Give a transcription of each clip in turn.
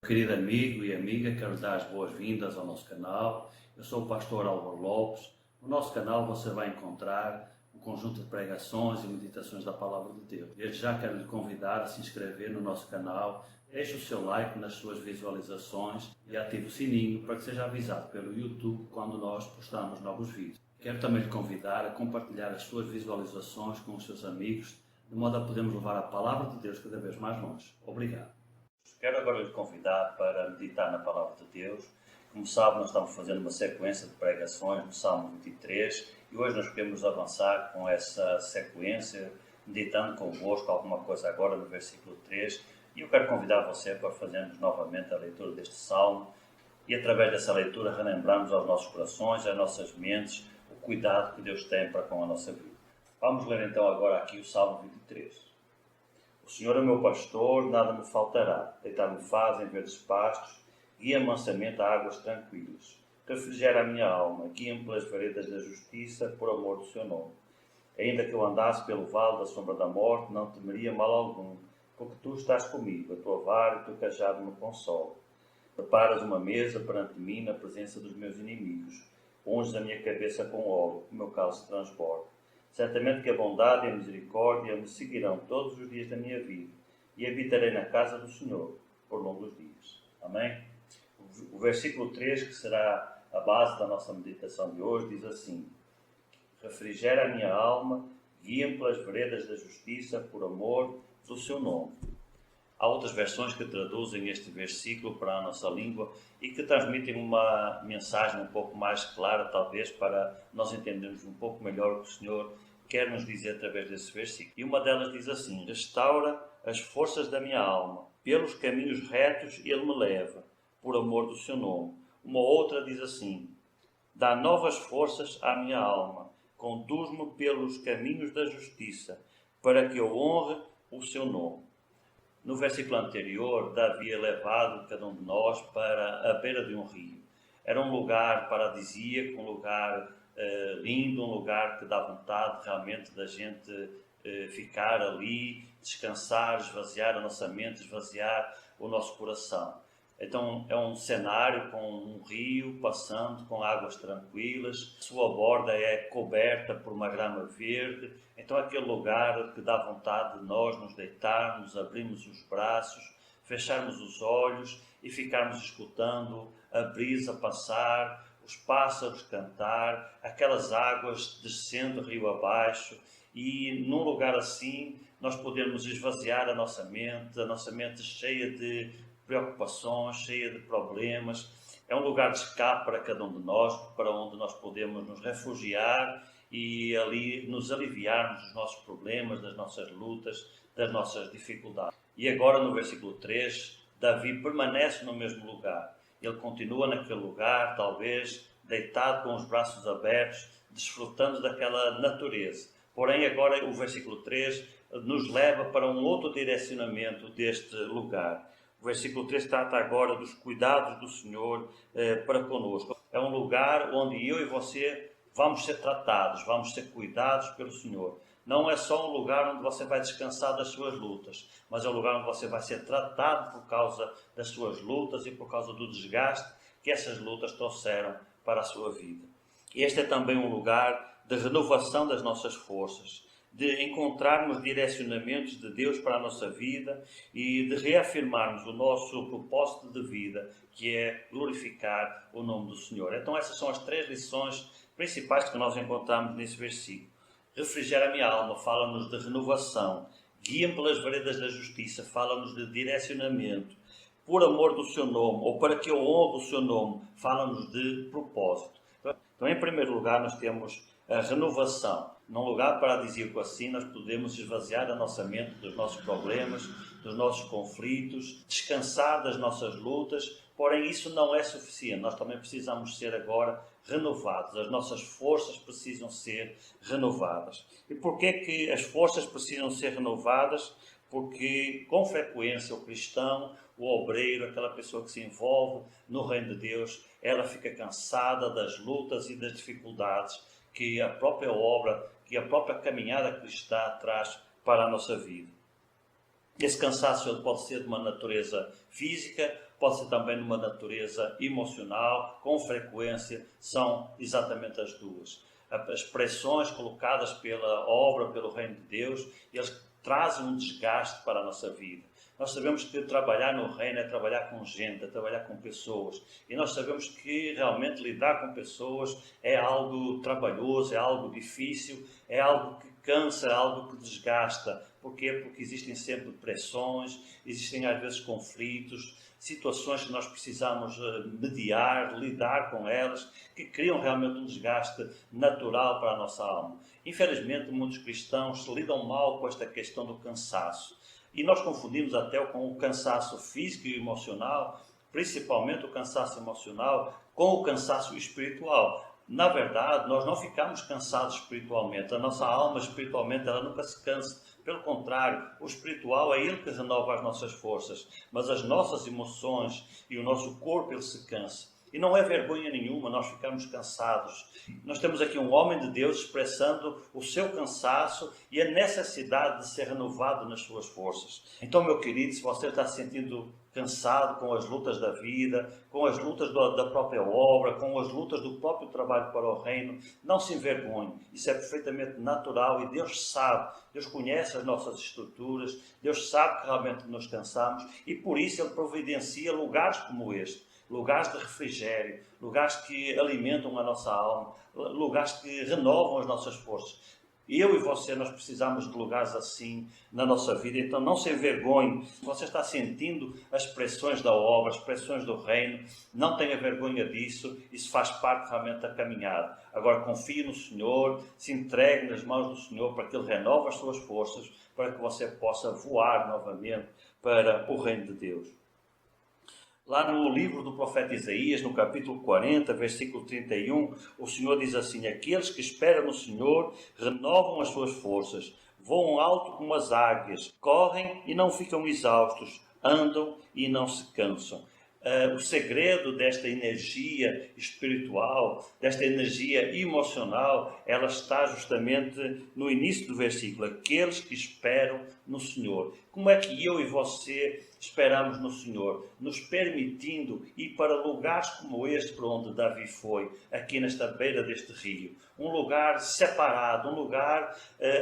Querido amigo e amiga, quero dar as boas-vindas ao nosso canal. Eu sou o pastor Álvaro Lopes. No nosso canal você vai encontrar um conjunto de pregações e meditações da Palavra de Deus. Desde já quero lhe convidar a se inscrever no nosso canal, deixe o seu like nas suas visualizações e ative o sininho para que seja avisado pelo YouTube quando nós postamos novos vídeos. Quero também lhe convidar a compartilhar as suas visualizações com os seus amigos, de modo a podermos levar a Palavra de Deus cada vez mais longe. Obrigado. Quero agora lhe convidar para meditar na Palavra de Deus. Como sabe, nós estamos fazendo uma sequência de pregações no Salmo 23 e hoje nós queremos avançar com essa sequência, meditando convosco alguma coisa agora no versículo 3. E eu quero convidar você para fazermos novamente a leitura deste Salmo e através dessa leitura relembrarmos aos nossos corações, às nossas mentes, o cuidado que Deus tem para com a nossa vida. Vamos ler então agora aqui o Salmo 23. O Senhor é meu pastor, nada me faltará. Deitar-me faz em verdes pastos, guia-me mansamente a águas tranquilas. Refrigera a minha alma, guia-me pelas veredas da justiça, por amor do seu nome. Ainda que eu andasse pelo vale da sombra da morte, não temeria mal algum, porque tu estás comigo, a tua vara e o teu cajado me consolam. Preparas uma mesa perante mim na presença dos meus inimigos. Unges a minha cabeça com óleo, o meu cálice transborda. Certamente que a bondade e a misericórdia me seguirão todos os dias da minha vida e habitarei na casa do Senhor por longos dias. Amém? O versículo 3, que será a base da nossa meditação de hoje, diz assim: refrigera a minha alma, guia-me pelas veredas da justiça por amor do seu nome. Há outras versões que traduzem este versículo para a nossa língua e que transmitem uma mensagem um pouco mais clara, talvez, para nós entendermos um pouco melhor o que o Senhor quer nos dizer através desse versículo. E uma delas diz assim: restaura as forças da minha alma, pelos caminhos retos ele me leva, por amor do seu nome. Uma outra diz assim: dá novas forças à minha alma, conduz-me pelos caminhos da justiça, para que eu honre o seu nome. No versículo anterior, Davi é levado, cada um de nós, para a beira de um rio. Era um lugar paradisíaco, um lugar lindo, um lugar que dá vontade realmente da gente ficar ali, descansar, esvaziar a nossa mente, esvaziar o nosso coração. Então é um cenário com um rio passando com águas tranquilas, sua borda é coberta por uma grama verde. Então é aquele lugar que dá vontade de nós nos deitarmos, abrirmos os braços, fecharmos os olhos e ficarmos escutando a brisa passar, os pássaros cantar, aquelas águas descendo rio abaixo, e num lugar assim nós podemos esvaziar a nossa mente cheia de preocupações, cheia de problemas. É um lugar de escape para cada um de nós, para onde nós podemos nos refugiar e ali nos aliviarmos dos nossos problemas, das nossas lutas, das nossas dificuldades. E agora no versículo 3, Davi permanece no mesmo lugar. Ele continua naquele lugar, talvez deitado com os braços abertos, desfrutando daquela natureza. Porém, agora o versículo 3 nos leva para um outro direcionamento deste lugar. O versículo 3 trata agora dos cuidados do Senhor para conosco. É um lugar onde eu e você vamos ser tratados, vamos ser cuidados pelo Senhor. Não é só um lugar onde você vai descansar das suas lutas, mas é um lugar onde você vai ser tratado por causa das suas lutas e por causa do desgaste que essas lutas trouxeram para a sua vida. Este é também um lugar de renovação das nossas forças, de encontrarmos direcionamentos de Deus para a nossa vida e de reafirmarmos o nosso propósito de vida, que é glorificar o nome do Senhor. Então essas são as três lições principais que nós encontramos nesse versículo. Refrigera a minha alma, fala-nos de renovação. Guia-me pelas veredas da justiça, fala-nos de direcionamento. Por amor do seu nome, ou para que eu honre o seu nome, fala-nos de propósito. Então, em primeiro lugar, nós temos a renovação. Num lugar paradisíaco assim, nós podemos esvaziar a nossa mente dos nossos problemas, dos nossos conflitos, descansar das nossas lutas. Porém, isso não é suficiente. Nós também precisamos ser agora renovados. As nossas forças precisam ser renovadas. E porquê que as forças precisam ser renovadas? Porque, com frequência, o cristão, o obreiro, aquela pessoa que se envolve no reino de Deus, ela fica cansada das lutas e das dificuldades que a própria obra, que a própria caminhada cristã traz para a nossa vida. Esse cansaço ele pode ser de uma natureza física pode ser também numa natureza emocional, com frequência são exatamente as duas. As pressões colocadas pela obra, pelo reino de Deus, eles trazem um desgaste para a nossa vida. Nós sabemos que trabalhar no reino é trabalhar com gente, é trabalhar com pessoas. E nós sabemos que realmente lidar com pessoas é algo trabalhoso, é algo difícil, é algo que cansa, é algo que desgasta. Porquê? Porque existem sempre pressões, existem às vezes conflitos, situações que nós precisamos mediar, lidar com elas, que criam realmente um desgaste natural para a nossa alma. Infelizmente, muitos cristãos lidam mal com esta questão do cansaço. E nós confundimos até com o cansaço físico e emocional, principalmente o cansaço emocional, com o cansaço espiritual. Na verdade, nós não ficamos cansados espiritualmente. A nossa alma espiritualmente ela nunca se cansa. Pelo contrário, o espiritual é ele que renova as nossas forças. Mas as nossas emoções e o nosso corpo ele se cansa. E não é vergonha nenhuma nós ficarmos cansados. Nós temos aqui um homem de Deus expressando o seu cansaço e a necessidade de ser renovado nas suas forças. Então, meu querido, se você está se sentindo cansado com as lutas da vida, com as lutas da própria obra, com as lutas do próprio trabalho para o reino, não se envergonhe. Isso é perfeitamente natural e Deus sabe, Deus conhece as nossas estruturas, Deus sabe que realmente nos cansamos e por isso Ele providencia lugares como este. Lugares de refrigério, lugares que alimentam a nossa alma, lugares que renovam as nossas forças. Eu e você, nós precisamos de lugares assim na nossa vida, então não se envergonhe. Se você está sentindo as pressões da obra, as pressões do reino, não tenha vergonha disso, isso faz parte realmente da caminhada. Agora confie no Senhor, se entregue nas mãos do Senhor para que Ele renove as suas forças, para que você possa voar novamente para o reino de Deus. Lá no livro do profeta Isaías, no capítulo 40, versículo 31, o Senhor diz assim: aqueles que esperam no Senhor renovam as suas forças, voam alto como as águias, correm e não ficam exaustos, andam e não se cansam. O segredo desta energia espiritual, desta energia emocional, ela está justamente no início do versículo. Aqueles que esperam no Senhor. Como é que eu e você esperamos no Senhor? Nos permitindo ir para lugares como este para onde Davi foi, aqui nesta beira deste rio. Um lugar separado, um lugar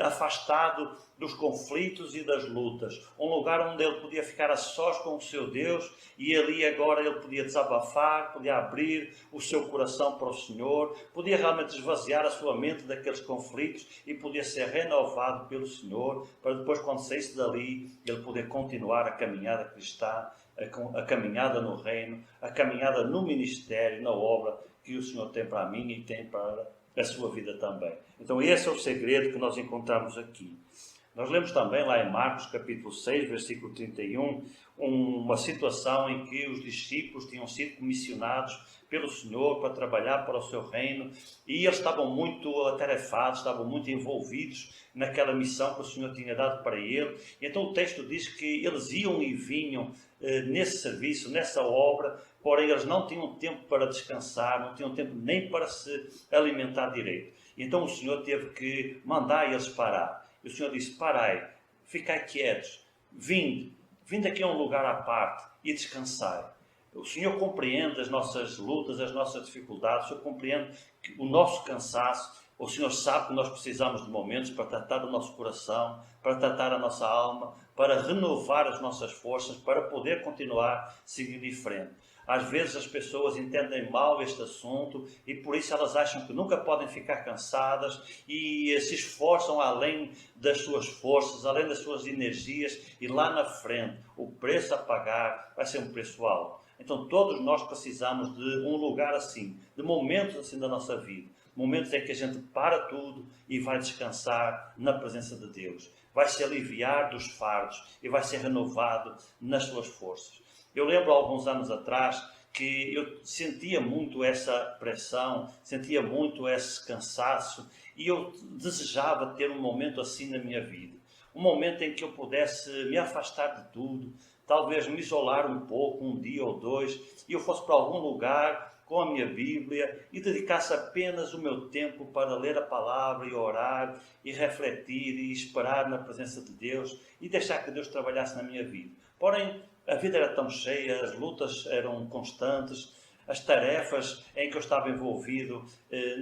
afastado dos conflitos e das lutas. Um lugar onde ele podia ficar a sós com o seu Deus e ali agora ele podia desabafar, podia abrir o seu coração para o Senhor, podia realmente esvaziar a sua mente daqueles conflitos e podia ser renovado pelo Senhor para depois, quando saísse dali, ele poder continuar a caminhada cristã, a caminhada no reino, a caminhada no ministério, na obra que o Senhor tem para mim e tem para a sua vida também. Então esse é o segredo que nós encontramos aqui. Nós lemos também lá em Marcos capítulo 6, versículo 31, uma situação em que os discípulos tinham sido comissionados pelo Senhor para trabalhar para o seu reino e eles estavam muito atarefados, estavam muito envolvidos naquela missão que o Senhor tinha dado para ele. E então o texto diz que eles iam e vinham nesse serviço, nessa obra, porém eles não tinham tempo para descansar, não tinham tempo nem para se alimentar direito. E então o Senhor teve que mandar eles parar. E o Senhor disse: parai, ficai quietos, vinde aqui a um lugar à parte e descansai. O Senhor compreende as nossas lutas, as nossas dificuldades, o Senhor compreende o nosso cansaço, o Senhor sabe que nós precisamos de momentos para tratar o nosso coração, para tratar a nossa alma, para renovar as nossas forças, para poder continuar seguindo em frente. Às vezes as pessoas entendem mal este assunto e por isso elas acham que nunca podem ficar cansadas e se esforçam além das suas forças, além das suas energias e lá na frente o preço a pagar vai ser um preço alto. Então todos nós precisamos de um lugar assim, de momentos assim da nossa vida. Momentos em que a gente para tudo e vai descansar na presença de Deus. Vai se aliviar dos fardos e vai ser renovado nas suas forças. Eu lembro alguns anos atrás que eu sentia muito essa pressão, sentia muito esse cansaço e eu desejava ter um momento assim na minha vida. Um momento em que eu pudesse me afastar de tudo, talvez me isolar um pouco, um dia ou dois, e eu fosse para algum lugar com a minha Bíblia e dedicasse apenas o meu tempo para ler a palavra e orar e refletir e esperar na presença de Deus e deixar que Deus trabalhasse na minha vida. Porém, A vida era tão cheia, as lutas eram constantes, as tarefas em que eu estava envolvido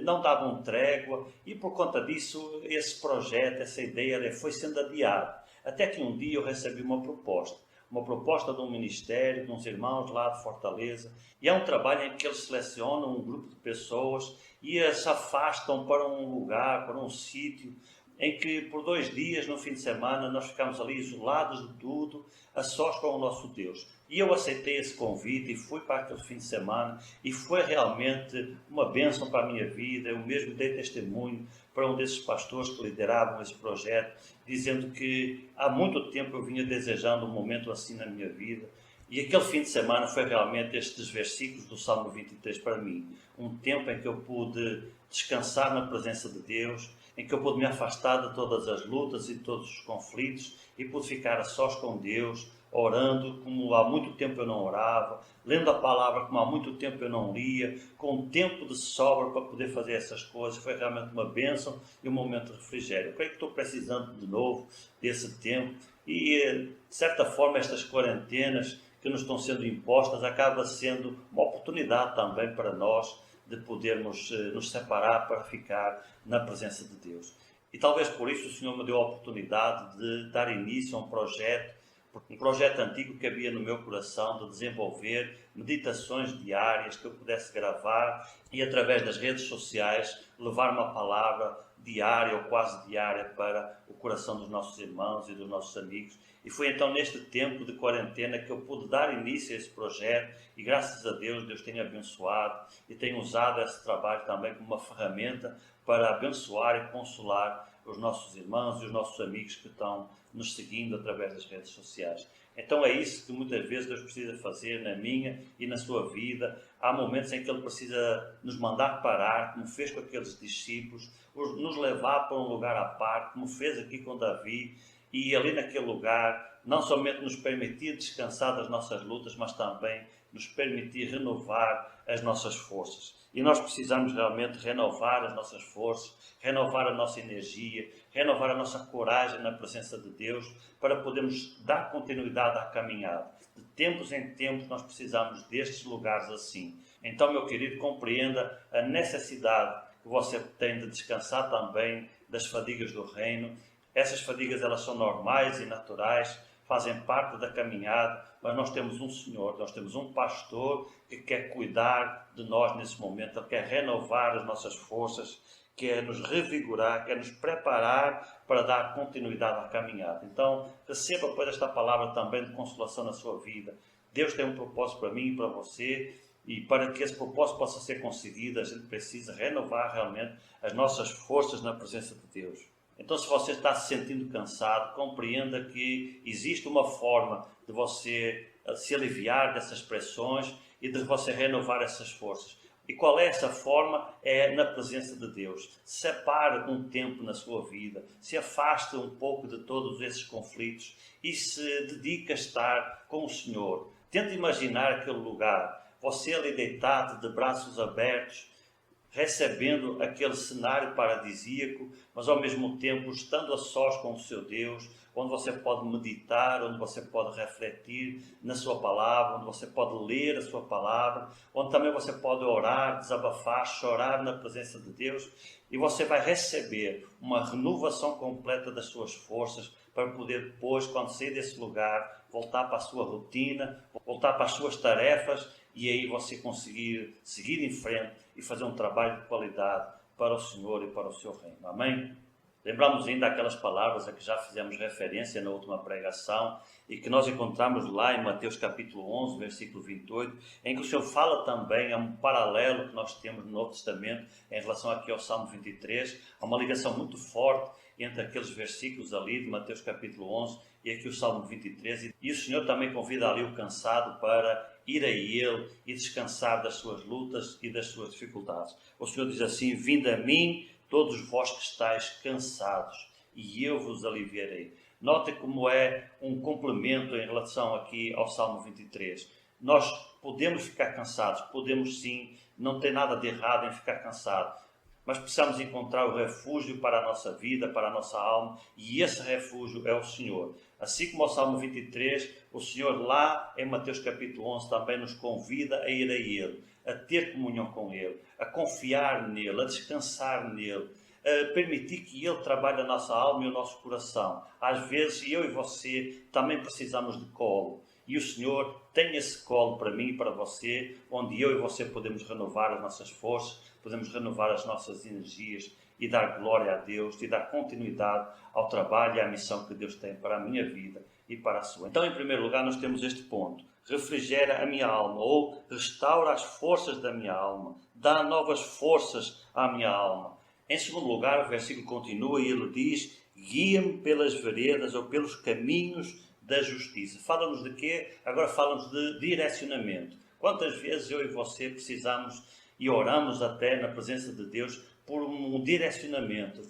não davam trégua e por conta disso esse projeto, essa ideia foi sendo adiado. Até que um dia eu recebi uma proposta de um ministério, de uns irmãos lá de Fortaleza, e é um trabalho em que eles selecionam um grupo de pessoas e as afastam para um lugar, para um sítio, em que por 2 dias, no fim de semana, nós ficamos ali isolados de tudo, a sós com o nosso Deus. E eu aceitei esse convite e fui para aquele fim de semana e foi realmente uma bênção para a minha vida. Eu mesmo dei testemunho para um desses pastores que lideravam esse projeto, dizendo que há muito tempo eu vinha desejando um momento assim na minha vida. E aquele fim de semana foi realmente estes versículos do Salmo 23 para mim. Um tempo em que eu pude descansar na presença de Deus, em que eu pude me afastar de todas as lutas e todos os conflitos e pude ficar a sós com Deus, orando como há muito tempo eu não orava, lendo a palavra como há muito tempo eu não lia, com tempo de sobra para poder fazer essas coisas. Foi realmente uma bênção e um momento de refrigério. Eu creio que estou precisando de novo desse tempo e, de certa forma, estas quarentenas que nos estão sendo impostas acaba sendo uma oportunidade também para nós de podermos nos separar para ficar na presença de Deus. E talvez por isso o Senhor me deu a oportunidade de dar início a um projeto antigo que havia no meu coração de desenvolver meditações diárias que eu pudesse gravar e através das redes sociais levar uma palavra diária ou quase diária para o coração dos nossos irmãos e dos nossos amigos. E foi então neste tempo de quarentena que eu pude dar início a esse projeto e graças a Deus, Deus tem abençoado e tem usado esse trabalho também como uma ferramenta para abençoar e consolar os nossos irmãos e os nossos amigos que estão nos seguindo através das redes sociais. Então é isso que muitas vezes Deus precisa fazer na minha e na sua vida. Há momentos em que Ele precisa nos mandar parar, como fez com aqueles discípulos, nos levar para um lugar à parte, como fez aqui com Davi, e ali naquele lugar não somente nos permitir descansar das nossas lutas, mas também nos permitir renovar as nossas forças. E nós precisamos realmente renovar as nossas forças, renovar a nossa energia, renovar a nossa coragem na presença de Deus para podermos dar continuidade à caminhada. De tempos em tempos nós precisamos destes lugares assim. Então, meu querido, compreenda a necessidade que você tem de descansar também das fadigas do reino. Essas fadigas elas são normais e naturais, fazem parte da caminhada, mas nós temos um Senhor, nós temos um pastor que quer cuidar de nós nesse momento, ele quer renovar as nossas forças, quer nos revigorar, quer nos preparar para dar continuidade à caminhada. Então, receba, pois, esta palavra também de consolação na sua vida. Deus tem um propósito para mim e para você, e para que esse propósito possa ser conseguido, a gente precisa renovar realmente as nossas forças na presença de Deus. Então, se você está se sentindo cansado, compreenda que existe uma forma de você se aliviar dessas pressões e de você renovar essas forças. E qual é essa forma? É na presença de Deus. Separe um tempo na sua vida, se afaste um pouco de todos esses conflitos e se dedique a estar com o Senhor. Tente imaginar aquele lugar, você ali deitado, de braços abertos, recebendo aquele cenário paradisíaco, mas ao mesmo tempo estando a sós com o seu Deus, onde você pode meditar, onde você pode refletir na sua palavra, onde você pode ler a sua palavra, onde também você pode orar, desabafar, chorar na presença de Deus, e você vai receber uma renovação completa das suas forças para poder depois, quando sair desse lugar, voltar para a sua rotina, voltar para as suas tarefas, e aí você conseguir seguir em frente e fazer um trabalho de qualidade para o Senhor e para o seu reino. Amém? Lembramos ainda aquelas palavras a que já fizemos referência na última pregação e que nós encontramos lá em Mateus capítulo 11, versículo 28, em que o Senhor fala também, é um paralelo que nós temos no Novo Testamento em relação aqui ao Salmo 23, há uma ligação muito forte entre aqueles versículos ali de Mateus capítulo 11 e aqui o Salmo 23, e o Senhor também convida ali o cansado para ir a Ele e descansar das suas lutas e das suas dificuldades. O Senhor diz assim: vinde a mim, todos vós que estáis cansados, e eu vos aliviarei. Notem como é um complemento em relação aqui ao Salmo 23. Nós podemos ficar cansados, podemos sim, não tem nada de errado em ficar cansado, mas precisamos encontrar o refúgio para a nossa vida, para a nossa alma, e esse refúgio é o Senhor. Assim como o Salmo 23, o Senhor lá em Mateus capítulo 11 também nos convida a ir a Ele, a ter comunhão com Ele, a confiar nele, a descansar nele, a permitir que Ele trabalhe a nossa alma e o nosso coração. Às vezes eu e você também precisamos de colo. E o Senhor tem esse colo para mim e para você, onde eu e você podemos renovar as nossas forças, podemos renovar as nossas energias e dar glória a Deus e dar continuidade ao trabalho e à missão que Deus tem para a minha vida e para a sua. Então, em primeiro lugar, nós temos este ponto. Refrigera a minha alma, ou restaura as forças da minha alma, dá novas forças à minha alma. Em segundo lugar, o versículo continua e ele diz: guia-me pelas veredas ou pelos caminhos da justiça. Fala-nos de quê? Agora fala-nos de direcionamento. Quantas vezes eu e você precisamos e oramos até na presença de Deus por um direcionamento?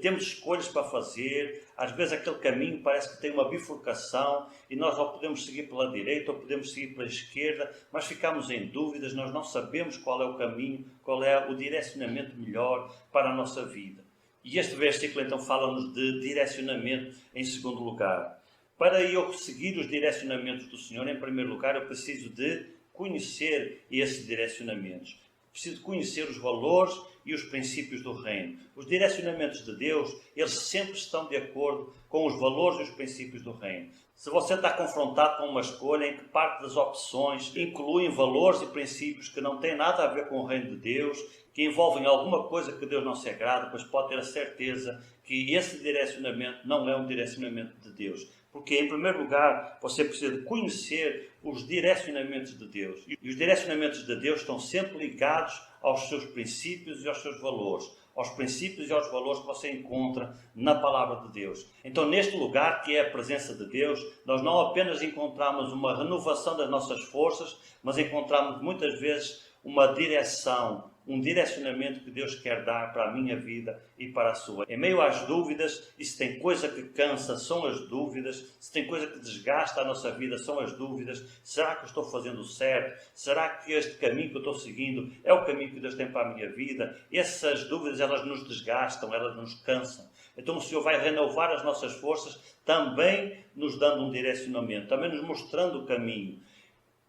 Temos escolhas para fazer, às vezes aquele caminho parece que tem uma bifurcação e nós ou podemos seguir pela direita ou podemos seguir pela esquerda, mas ficamos em dúvidas, nós não sabemos qual é o caminho, qual é o direcionamento melhor para a nossa vida. E este versículo então fala-nos de direcionamento em segundo lugar. Para eu seguir os direcionamentos do Senhor, em primeiro lugar, eu preciso de conhecer esses direcionamentos. Preciso conhecer os valores e os princípios do reino. Os direcionamentos de Deus, eles sempre estão de acordo com os valores e os princípios do reino. Se você está confrontado com uma escolha em que parte das opções incluem valores e princípios que não têm nada a ver com o reino de Deus, que envolvem alguma coisa que Deus não se agrada, pois pode ter a certeza que esse direcionamento não é um direcionamento de Deus. Porque, em primeiro lugar, você precisa de conhecer os direcionamentos de Deus. E os direcionamentos de Deus estão sempre ligados aos seus princípios e aos seus valores. Aos princípios e aos valores que você encontra na Palavra de Deus. Então, neste lugar, que é a presença de Deus, nós não apenas encontramos uma renovação das nossas forças, mas encontramos muitas vezes uma direção, um direcionamento que Deus quer dar para a minha vida e para a sua. Em meio às dúvidas, e se tem coisa que cansa, são as dúvidas. Se tem coisa que desgasta a nossa vida, são as dúvidas. Será que eu estou fazendo certo? Será que este caminho que eu estou seguindo é o caminho que Deus tem para a minha vida? Essas dúvidas, elas nos desgastam, elas nos cansam. Então o Senhor vai renovar as nossas forças, também nos dando um direcionamento, também nos mostrando o caminho.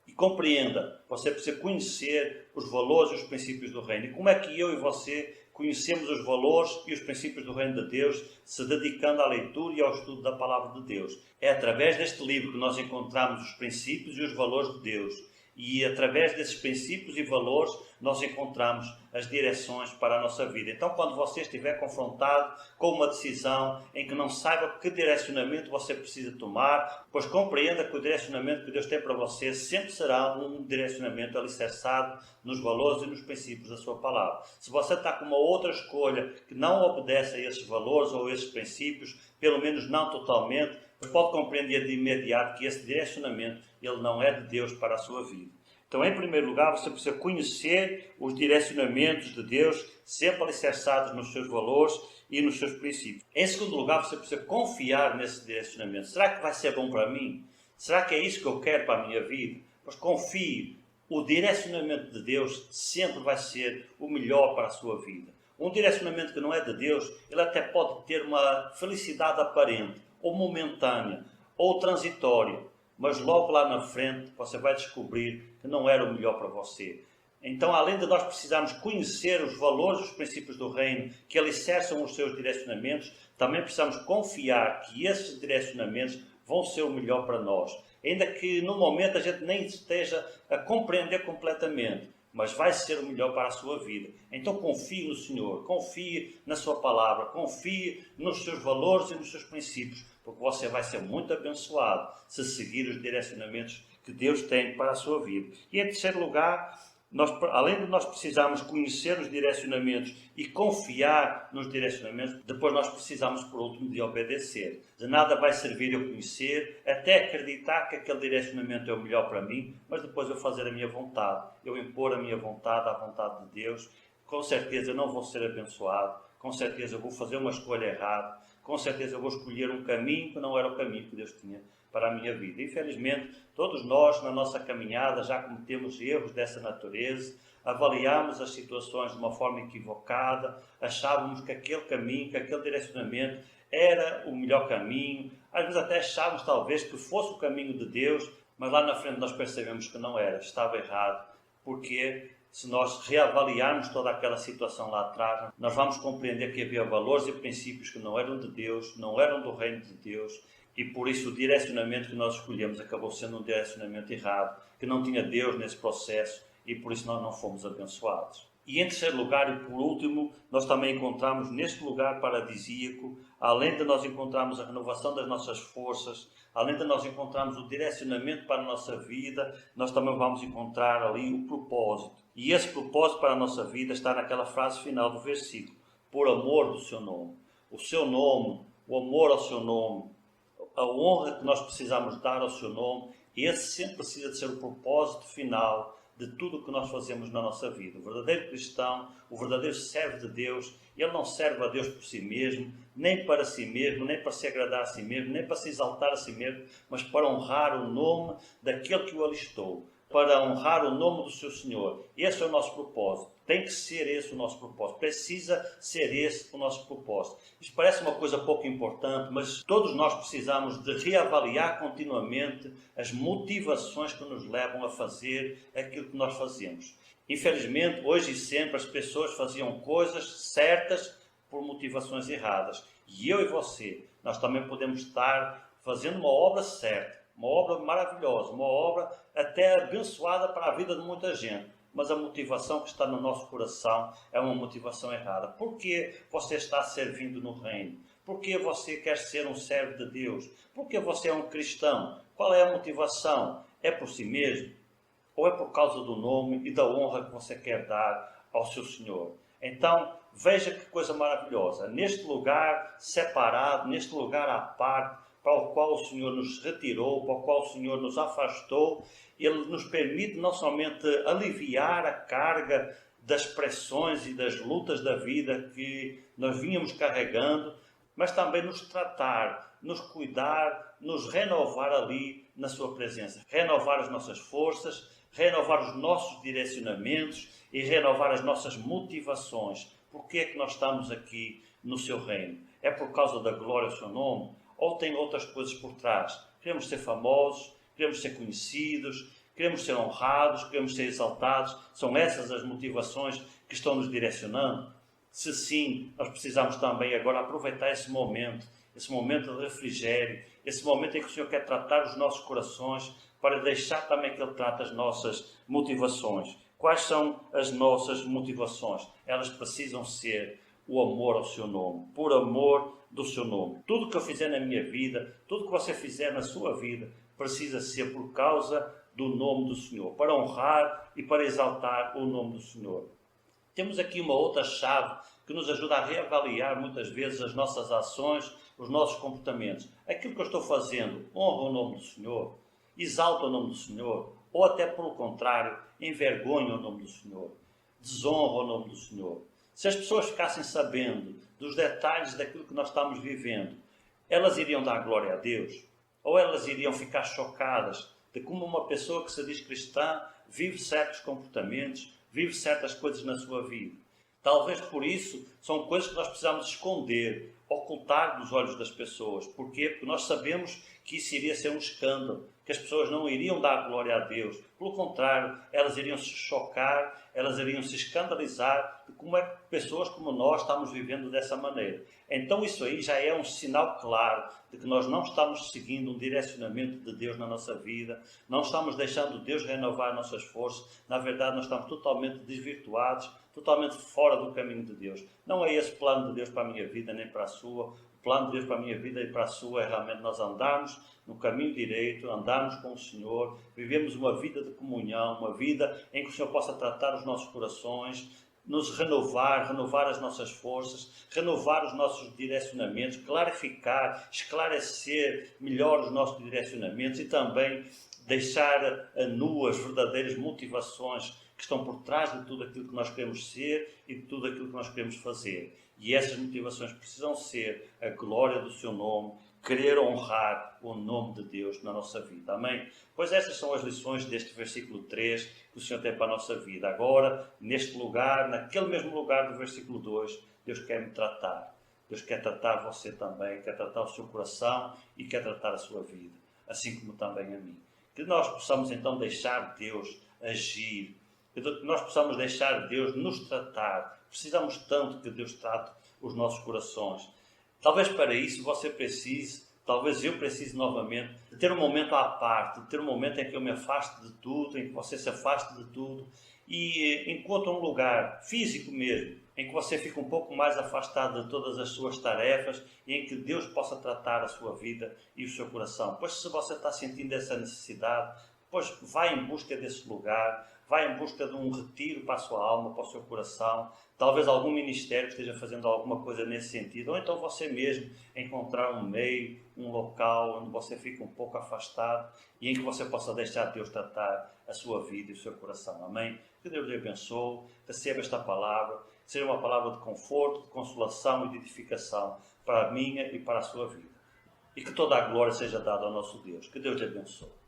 E compreenda, você precisa conhecer os valores e os princípios do reino. E como é que eu e você conhecemos os valores e os princípios do reino de Deus, se dedicando à leitura e ao estudo da palavra de Deus? É através deste livro que nós encontramos os princípios e os valores de Deus. E através desses princípios e valores nós encontramos as direções para a nossa vida. Então, quando você estiver confrontado com uma decisão em que não saiba que direcionamento você precisa tomar, pois compreenda que o direcionamento que Deus tem para você sempre será um direcionamento alicerçado nos valores e nos princípios da sua palavra. Se você está com uma outra escolha que não obedece a esses valores ou a esses princípios, pelo menos não totalmente, pode compreender de imediato que esse direcionamento ele não é de Deus para a sua vida. Então, em primeiro lugar, você precisa conhecer os direcionamentos de Deus, sempre alicerçados nos seus valores e nos seus princípios. Em segundo lugar, você precisa confiar nesse direcionamento. Será que vai ser bom para mim? Será que é isso que eu quero para a minha vida? Pois confie, o direcionamento de Deus sempre vai ser o melhor para a sua vida. Um direcionamento que não é de Deus, ele até pode ter uma felicidade aparente, ou momentânea, ou transitória, mas logo lá na frente você vai descobrir que não era o melhor para você. Então, além de nós precisarmos conhecer os valores e os princípios do reino que alicerçam os seus direcionamentos, também precisamos confiar que esses direcionamentos vão ser o melhor para nós. Ainda que no momento a gente nem esteja a compreender completamente, mas vai ser o melhor para a sua vida. Então confie no Senhor, confie na sua palavra, confie nos seus valores e nos seus princípios, porque você vai ser muito abençoado se seguir os direcionamentos que Deus tem para a sua vida. E em terceiro lugar, além de nós precisarmos conhecer os direcionamentos e confiar nos direcionamentos, depois nós precisamos, por último, de obedecer. De nada vai servir eu conhecer, até acreditar que aquele direcionamento é o melhor para mim, mas depois eu fazer a minha vontade, eu impor a minha vontade à vontade de Deus. Com certeza eu não vou ser abençoado, com certeza eu vou fazer uma escolha errada, com certeza eu vou escolher um caminho que não era o caminho que Deus tinha para a minha vida. Infelizmente, todos nós, na nossa caminhada, já cometemos erros dessa natureza, avaliámos as situações de uma forma equivocada, achávamos que aquele caminho, que aquele direcionamento era o melhor caminho. Às vezes até achávamos talvez que fosse o caminho de Deus, mas lá na frente nós percebemos que não era, estava errado. Porque se nós reavaliarmos toda aquela situação lá atrás, nós vamos compreender que havia valores e princípios que não eram de Deus, não eram do reino de Deus, e por isso o direcionamento que nós escolhemos acabou sendo um direcionamento errado, que não tinha Deus nesse processo, e por isso nós não fomos abençoados. E em terceiro lugar e por último, nós também encontramos neste lugar paradisíaco, além de nós encontrarmos a renovação das nossas forças, além de nós encontrarmos o direcionamento para a nossa vida, nós também vamos encontrar ali o propósito. E esse propósito para a nossa vida está naquela frase final do versículo: por amor do seu nome. O seu nome, o amor ao seu nome, a honra que nós precisamos dar ao seu nome, esse sempre precisa de ser o propósito final de tudo o que nós fazemos na nossa vida. O verdadeiro cristão, o verdadeiro servo de Deus, ele não serve a Deus por si mesmo, nem para si mesmo, nem para se agradar a si mesmo, nem para se exaltar a si mesmo, mas para honrar o nome daquele que o alistou, para honrar o nome do seu Senhor. Esse é o nosso propósito. Tem que ser esse o nosso propósito. Precisa ser esse o nosso propósito. Isto parece uma coisa pouco importante, mas todos nós precisamos de reavaliar continuamente as motivações que nos levam a fazer aquilo que nós fazemos. Infelizmente, hoje e sempre, as pessoas faziam coisas certas por motivações erradas. E eu e você, nós também podemos estar fazendo uma obra certa, uma obra maravilhosa, uma obra até abençoada para a vida de muita gente. Mas a motivação que está no nosso coração é uma motivação errada. Por que você está servindo no reino? Por que você quer ser um servo de Deus? Por que você é um cristão? Qual é a motivação? É por si mesmo? Ou é por causa do nome e da honra que você quer dar ao seu Senhor? Então, veja que coisa maravilhosa. Neste lugar separado, neste lugar à parte, para o qual o Senhor nos retirou, para o qual o Senhor nos afastou, Ele nos permite não somente aliviar a carga das pressões e das lutas da vida que nós vínhamos carregando, mas também nos tratar, nos cuidar, nos renovar ali na sua presença. Renovar as nossas forças, renovar os nossos direcionamentos e renovar as nossas motivações. Por que é que nós estamos aqui no seu reino? É por causa da glória ao seu nome? Ou tem outras coisas por trás? Queremos ser famosos, queremos ser conhecidos, queremos ser honrados, queremos ser exaltados. São essas as motivações que estão nos direcionando? Se sim, nós precisamos também agora aproveitar esse momento de refrigério, esse momento em que o Senhor quer tratar os nossos corações, para deixar também que Ele trate as nossas motivações. Quais são as nossas motivações? Elas precisam ser o amor ao seu nome, por amor do seu nome. Tudo que eu fizer na minha vida, tudo que você fizer na sua vida, precisa ser por causa do nome do Senhor, para honrar e para exaltar o nome do Senhor. Temos aqui uma outra chave que nos ajuda a reavaliar muitas vezes as nossas ações, os nossos comportamentos. Aquilo que eu estou fazendo honra o nome do Senhor, exalta o nome do Senhor, ou até pelo contrário, envergonha o nome do Senhor, desonra o nome do Senhor. Se as pessoas ficassem sabendo dos detalhes daquilo que nós estamos vivendo, elas iriam dar glória a Deus? Ou elas iriam ficar chocadas de como uma pessoa que se diz cristã vive certos comportamentos, vive certas coisas na sua vida? Talvez por isso são coisas que nós precisamos esconder, ocultar dos olhos das pessoas. Porquê? Porque nós sabemos que isso iria ser um escândalo, que as pessoas não iriam dar glória a Deus. Pelo contrário, elas iriam se chocar, elas iriam se escandalizar de como é que pessoas como nós estamos vivendo dessa maneira. Então isso aí já é um sinal claro de que nós não estamos seguindo um direcionamento de Deus na nossa vida, não estamos deixando Deus renovar nossas forças. Na verdade, nós estamos totalmente desvirtuados, totalmente fora do caminho de Deus. Não é esse o plano de Deus para a minha vida nem para a sua. O plano de Deus para a minha vida e para a sua é realmente nós andarmos no caminho direito, andarmos com o Senhor, vivemos uma vida de comunhão, uma vida em que o Senhor possa tratar os nossos corações, nos renovar as nossas forças, renovar os nossos direcionamentos, clarificar, esclarecer melhor os nossos direcionamentos e também deixar a nu as verdadeiras motivações que estão por trás de tudo aquilo que nós queremos ser e de tudo aquilo que nós queremos fazer. E essas motivações precisam ser a glória do seu nome, querer honrar o nome de Deus na nossa vida. Amém? Pois estas são as lições deste versículo 3 que o Senhor tem para a nossa vida. Agora, neste lugar, naquele mesmo lugar do versículo 2, Deus quer me tratar. Deus quer tratar você também, quer tratar o seu coração e quer tratar a sua vida, assim como também a mim. Que nós possamos então deixar Deus agir, que nós possamos deixar Deus nos tratar. Precisamos tanto que Deus trate os nossos corações. Talvez para isso você precise, talvez eu precise novamente, de ter um momento à parte, de ter um momento em que eu me afaste de tudo, em que você se afaste de tudo e encontre um lugar físico mesmo, em que você fica um pouco mais afastado de todas as suas tarefas e em que Deus possa tratar a sua vida e o seu coração. Pois se você está sentindo essa necessidade, pois vai em busca desse lugar, vai em busca de um retiro para a sua alma, para o seu coração. Talvez algum ministério esteja fazendo alguma coisa nesse sentido, ou então você mesmo encontrar um meio, um local onde você fica um pouco afastado e em que você possa deixar Deus tratar a sua vida e o seu coração. Amém? Que Deus lhe abençoe, receba esta palavra, que seja uma palavra de conforto, de consolação e de edificação para a minha e para a sua vida. E que toda a glória seja dada ao nosso Deus. Que Deus lhe abençoe.